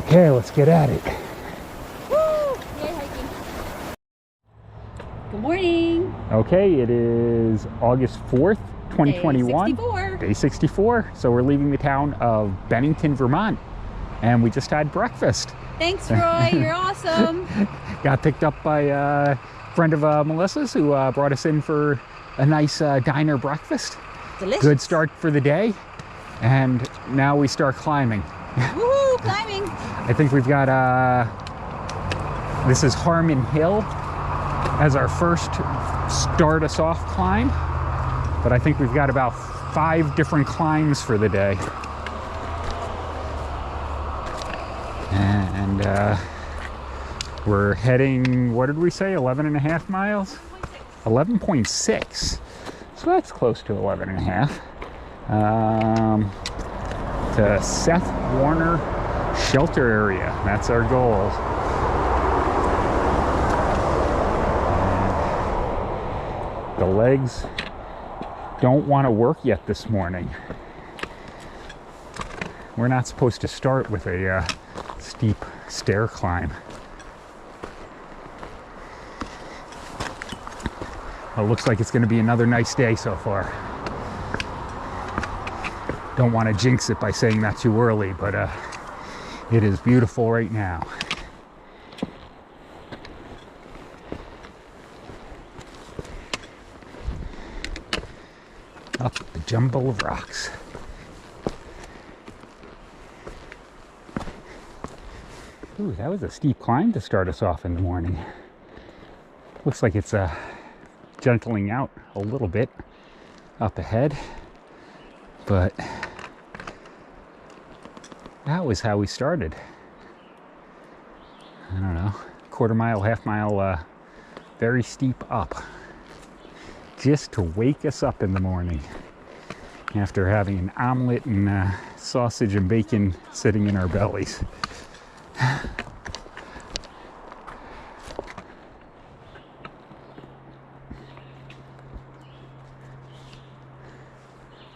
Okay, let's get at it. Woo! Yay, hiking. Good morning. Okay, it is August 4th, 2021. Day 64. Day 64. So we're leaving the town of Bennington, Vermont. And we just had breakfast. Thanks, Roy. You're awesome. Got picked up by a friend of Melissa's who brought us in for a nice diner breakfast. Delicious. Good start for the day. And now we start climbing. Woohoo, climbing. I think we've got, this is Harmon Hill as our first start us off climb. But I think we've got about 5 different climbs for the day. And we're heading, what did we say, 11 and a half miles? 11.6. So that's close to 11 and a half. To Seth Warner Shelter area. That's our goal. And the legs don't want to work yet this morning. We're not supposed to start with a steep stair climb. Well, it looks like it's going to be another nice day so far. Don't want to jinx it by saying that too early, but it is beautiful right now. Up the jumble of rocks. Ooh, that was a steep climb to start us off in the morning. Looks like it's gentling out a little bit up ahead, but that was how we started. I don't know, quarter mile, half mile, very steep up, just to wake us up in the morning after having an omelet and sausage and bacon sitting in our bellies.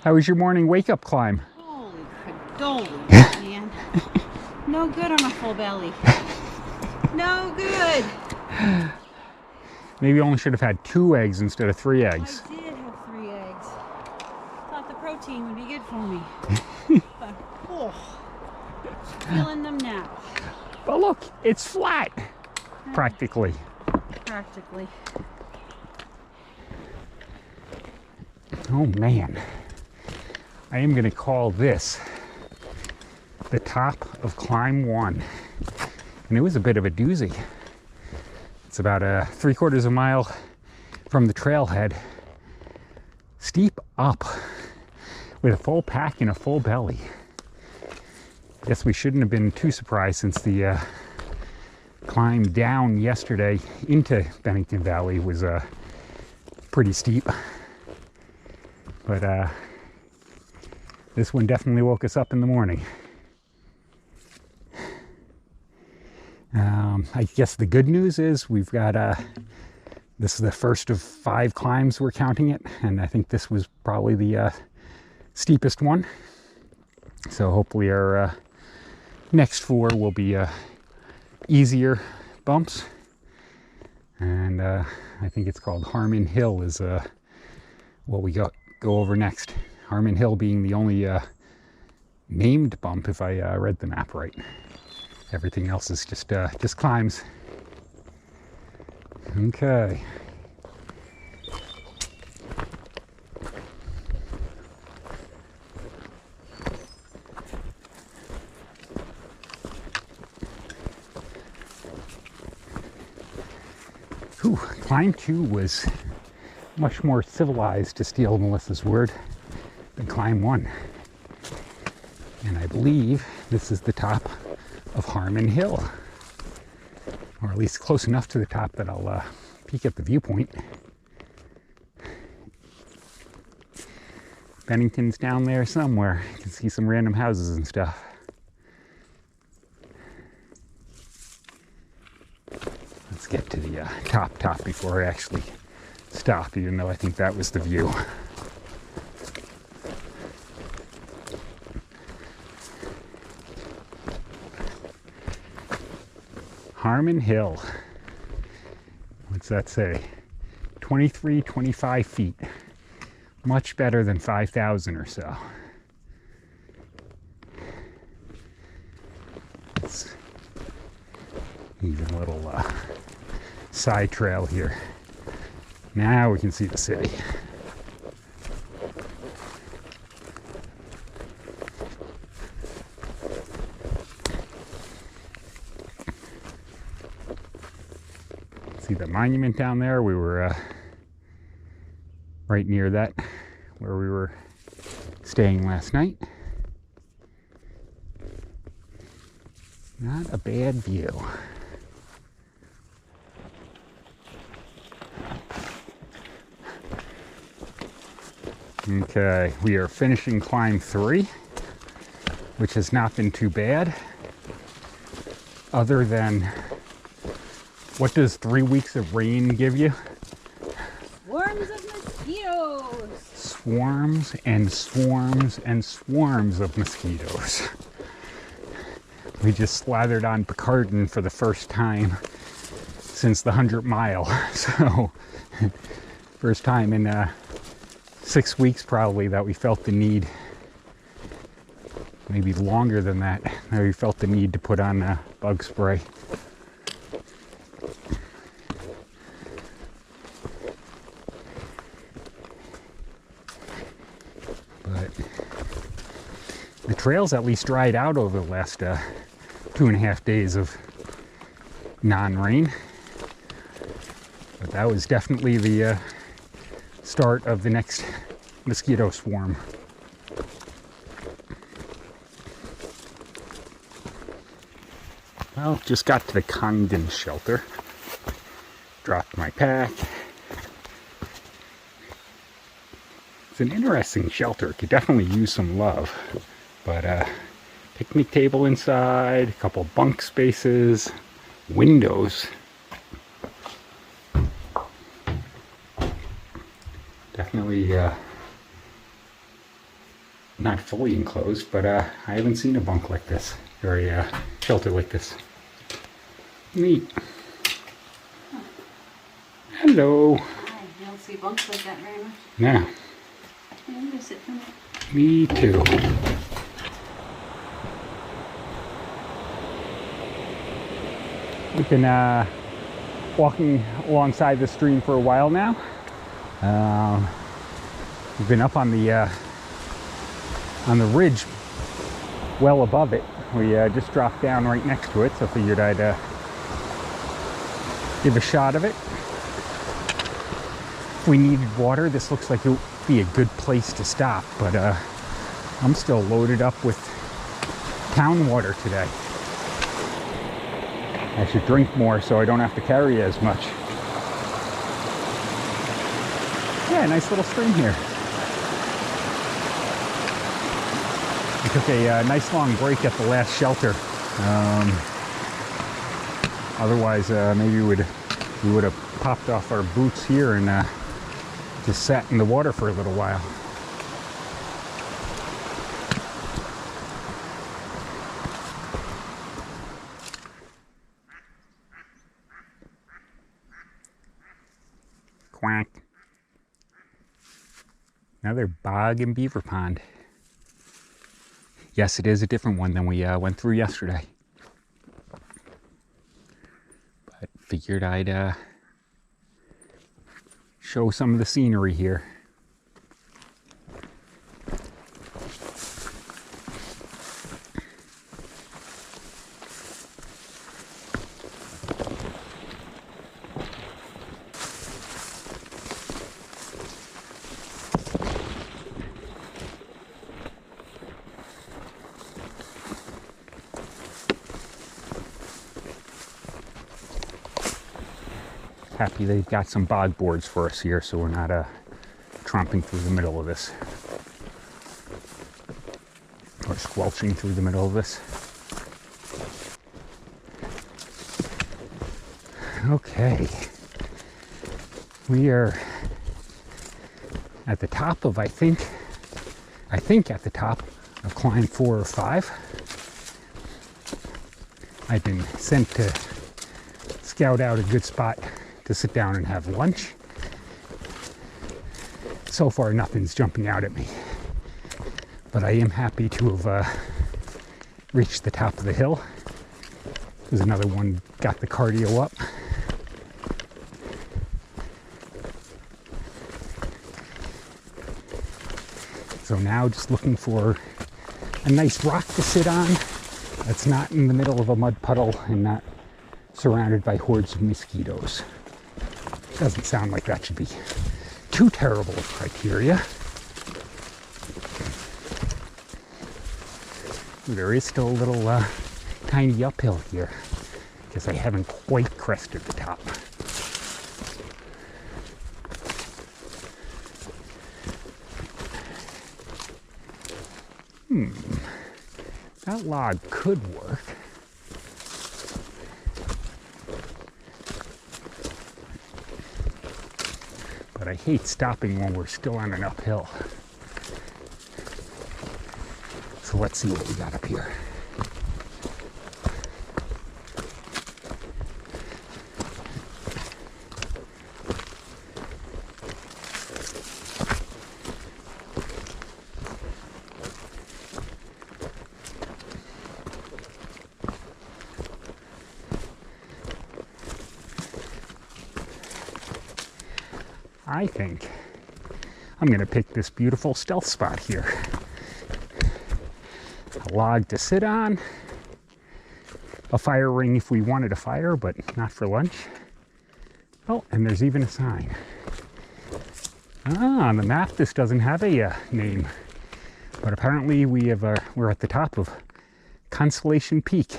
How was your morning wake-up climb? Holy cannoli, man. No good on a full belly. No good. Maybe you only should have had 2 eggs instead of 3 eggs. I did have 3 eggs. Thought the protein would be good for me. But, oh, feeling them now. But look, it's flat, practically. Practically. Oh man. I am going to call this the top of climb 1. And it was a bit of a doozy. It's about 3/4 of a mile from the trailhead. Steep up with a full pack and a full belly. Guess we shouldn't have been too surprised since the climb down yesterday into Bennington Valley was pretty steep. But this one definitely woke us up in the morning. I guess the good news is we've got, this is the first of 5 climbs we're counting it, and I think this was probably the steepest one. So hopefully our next 4 will be easier bumps. And I think it's called Harmon Hill is what we go over next. Harmon Hill being the only named bump, if I read the map right. Everything else is just climbs. Okay. Ooh, climb 2 was much more civilized, to steal Melissa's word, than climb 1. And I believe this is the top of Harmon Hill, or at least close enough to the top that I'll peek at the viewpoint. Bennington's down there somewhere. You can see some random houses and stuff. Let's get to the top before I actually stop, even though I think that was the view. Harmon Hill. What's that say? 25 feet. Much better than 5,000 or so. It's even a little side trail here. Now we can see the city. See the monument down there? We were right near that, where we were staying last night. Not a bad view. Okay, we are finishing climb 3, which has not been too bad. Other than, what does 3 weeks of rain give you? Swarms of mosquitoes. Swarms and swarms and swarms of mosquitoes. We just slathered on Picardin for the first time since the 100 mile. So, first time in 6 weeks probably that we felt the need, maybe longer than that we felt the need to put on bug spray. But the trails at least dried out over the last 2.5 days of non-rain. But that was definitely the start of the next mosquito swarm. Well, just got to the Consolation Shelter. Dropped my pack. It's an interesting shelter. It could definitely use some love. But picnic table inside, a couple bunk spaces, windows. Definitely not fully enclosed, but I haven't seen a bunk like this, or a shelter like this. Neat. Huh. Hello. Hi, I don't see bunks like that very much. Yeah. Yeah, I'm gonna sit for a minute. Me too. We've been walking alongside the stream for a while now. We've been up on the ridge, well above it. We just dropped down right next to it, so figured I'd give a shot of it. If we needed water, this looks like it would be a good place to stop, but I'm still loaded up with town water today. I should drink more so I don't have to carry as much. Yeah, nice little stream here. We took a nice long break at the last shelter. Otherwise, maybe we would have popped off our boots here and just sat in the water for a little while. Quack. Another bog and beaver pond. Yes, it is a different one than we went through yesterday. But figured I'd show some of the scenery here. Happy they've got some bog boards for us here so we're not tromping through the middle of this. Or squelching through the middle of this. Okay. We are at the top of, I think at the top of climb 4 or 5. I've been sent to scout out a good spot to sit down and have lunch. So far, nothing's jumping out at me, but I am happy to have reached the top of the hill. There's another one, got the cardio up. So now just looking for a nice rock to sit on that's not in the middle of a mud puddle and not surrounded by hordes of mosquitoes. Doesn't sound like that should be too terrible of criteria. There is still a little tiny uphill here because I haven't quite crested the top. That log could work. But I hate stopping when we're still on an uphill. So let's see what we got up here. I think I'm going to pick this beautiful stealth spot here. A log to sit on, a fire ring if we wanted a fire, but not for lunch. Oh, and there's even a sign. Ah, on the map this doesn't have a name, but apparently we're at the top of Consolation Peak,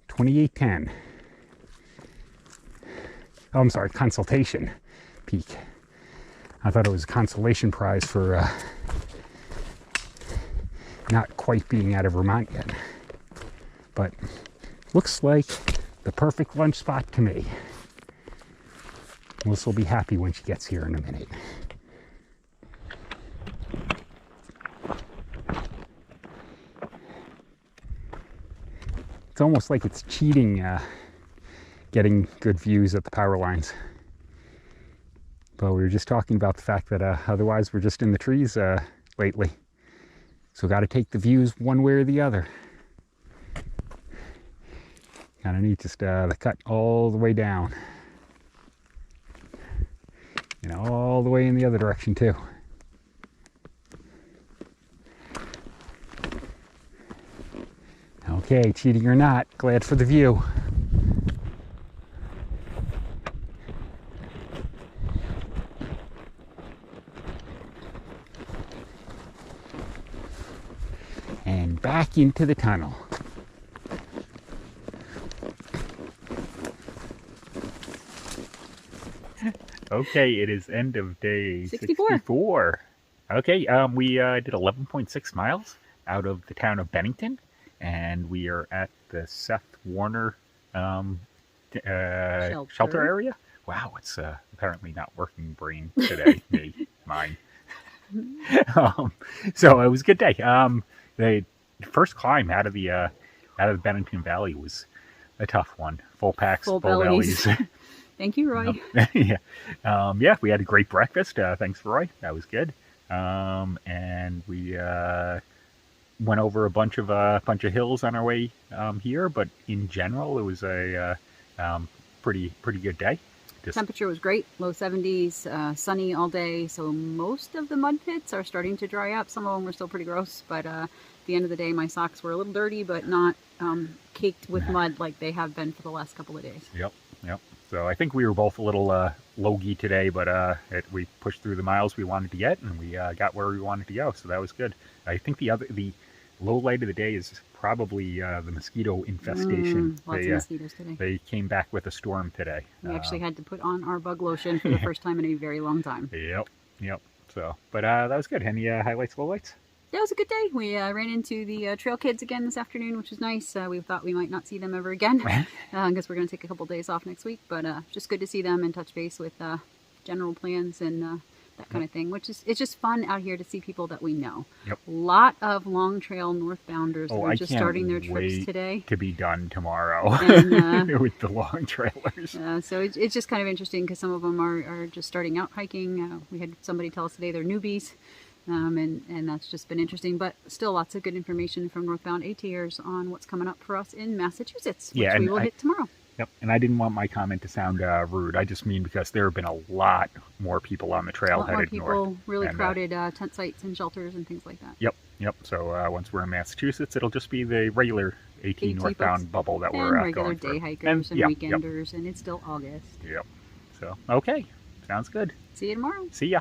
2810. Oh, I'm sorry, Consultation Peak. I thought it was a consolation prize for not quite being out of Vermont yet. But looks like the perfect lunch spot to me. Melissa will be happy when she gets here in a minute. It's almost like it's cheating getting good views at the power lines. But we were just talking about the fact that otherwise we're just in the trees lately. So got to take the views one way or the other. Kind of neat, just the cut all the way down. And all the way in the other direction too. Okay, cheating or not, glad for the view. And back into the tunnel. Okay, it is end of day 64. Okay, we did 11.6 miles out of the town of Bennington, and we are at the Seth Warner shelter area. Wow, it's apparently not working brain today. Mine. So it was a good day. The first climb out of the Bennington Valley was a tough one. Full packs, full bellies. Thank you, Roy. Yeah, we had a great breakfast. Thanks, Roy. That was good. And we went over a bunch of hills on our way here. But in general, it was a pretty good day. Temperature was great, low 70s, sunny all day. So most of the mud pits are starting to dry up. Some of them were still pretty gross, but at the end of the day, my socks were a little dirty, but not caked with mud like they have been for the last couple of days. Yep. So I think we were both a little logy today, but we pushed through the miles we wanted to get, and we got where we wanted to go. So that was good. I think the low light of the day is probably the mosquito infestation. Lots of mosquitoes today. They came back with a storm today. We actually had to put on our bug lotion for the first time in a very long time. Yep. So, but that was good. Any highlights, lowlights? Yeah, it was a good day. We ran into the trail kids again this afternoon, which was nice. We thought we might not see them ever again because we're going to take a couple days off next week. But just good to see them and touch base with general plans and that kind of thing, which is, it's just fun out here to see people that we know. Yep. A lot of long trail northbounders that are just can't starting their trips wait today. to be done tomorrow And, with the long trailers. so it's just kind of interesting because some of them are just starting out hiking. We had somebody tell us today they're newbies. And that's just been interesting, but still lots of good information from northbound ATers on what's coming up for us in Massachusetts, which we will hit tomorrow. Yep, and I didn't want my comment to sound rude. I just mean because there have been a lot more people on the trail headed north. More people, really crowded tent sites and shelters and things like that. Yep. So once we're in Massachusetts, it'll just be the regular AT northbound bubble that we're regular going through. Day hikers and weekenders, and it's still August. Yep. So, okay. Sounds good. See you tomorrow. See ya.